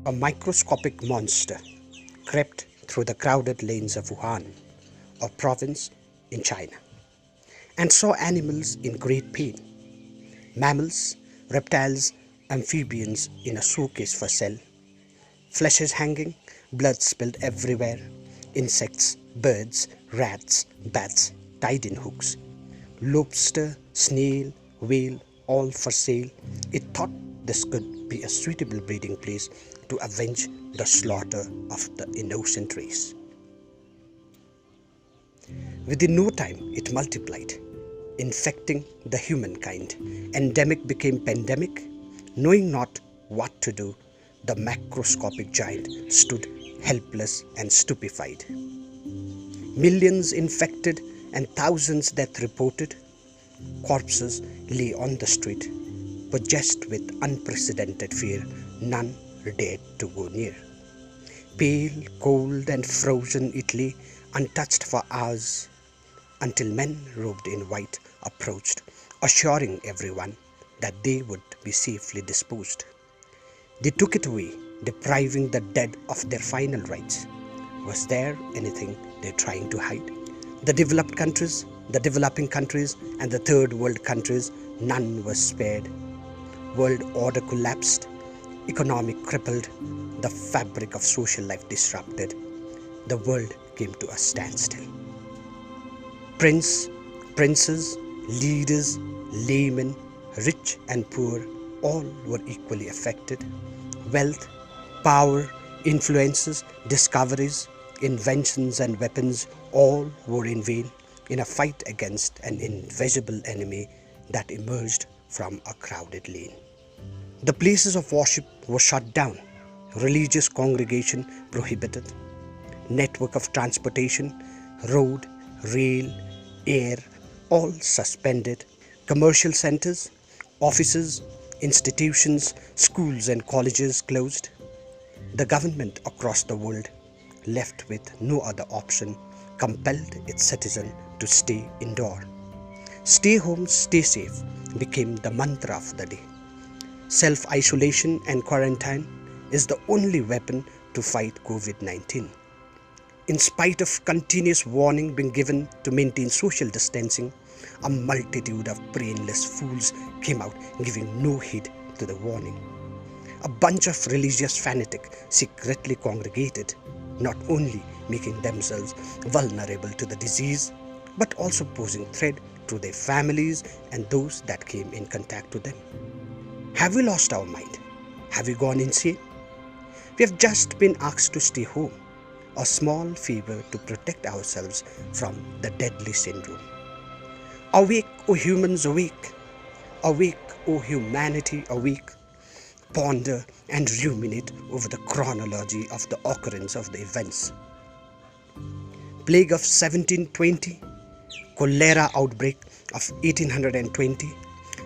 A microscopic monster crept through the crowded lanes of Wuhan, a province in China, and saw animals in great pain. Mammals, reptiles, amphibians in a showcase for sale. Flesh is hanging, blood spilled everywhere. Insects, birds, rats, bats tied in hooks. Lobster, snail, whale, all for sale. It thought this could be a suitable breeding place to avenge the slaughter of the innocent race. Within no time, it multiplied, infecting the humankind. Endemic became pandemic. Knowing not what to do, the macroscopic giant stood helpless and stupefied. Millions infected and thousands death reported. Corpses lay on the street, possessed with unprecedented fear. None dared to go near. Pale, cold and frozen it lay, untouched for hours, until men robed in white approached, assuring everyone that they would be safely disposed. They took it away, depriving the dead of their final rights. Was there anything they're trying to hide? The developed countries, the developing countries, and the third world countries, none was spared. World order collapsed, economy crippled, the fabric of social life disrupted. The world came to a standstill. Princes, leaders, laymen, rich and poor, all were equally affected. Wealth, power, influences, discoveries, inventions and weapons, all were in vain in a fight against an invisible enemy that emerged from a crowded lane. The places of worship were shut down, religious congregation prohibited, network of transportation, road, rail, air, all suspended, commercial centers, offices, institutions, schools and colleges closed. The government across the world, left with no other option, compelled its citizens to stay indoor. Stay home, stay safe became the mantra of the day. Self-isolation and quarantine is the only weapon to fight COVID-19. In spite of continuous warning being given to maintain social distancing, a multitude of brainless fools came out giving no heed to the warning. A bunch of religious fanatics secretly congregated, not only making themselves vulnerable to the disease, but also posing threat to their families and those that came in contact with them. Have we lost our mind? Have we gone insane? We have just been asked to stay home, a small favor to protect ourselves from the deadly syndrome. Awake, O humans, awake! Awake, O humanity, awake! Ponder and ruminate over the chronology of the occurrence of the events. Plague of 1720, cholera outbreak of 1820,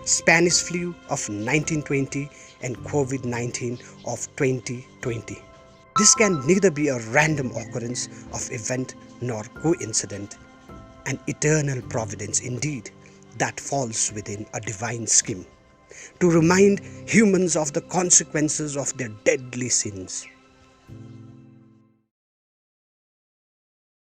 Spanish flu of 1920 and COVID-19 of 2020. This can neither be a random occurrence of event nor coincident, an eternal providence indeed that falls within a divine scheme to remind humans of the consequences of their deadly sins.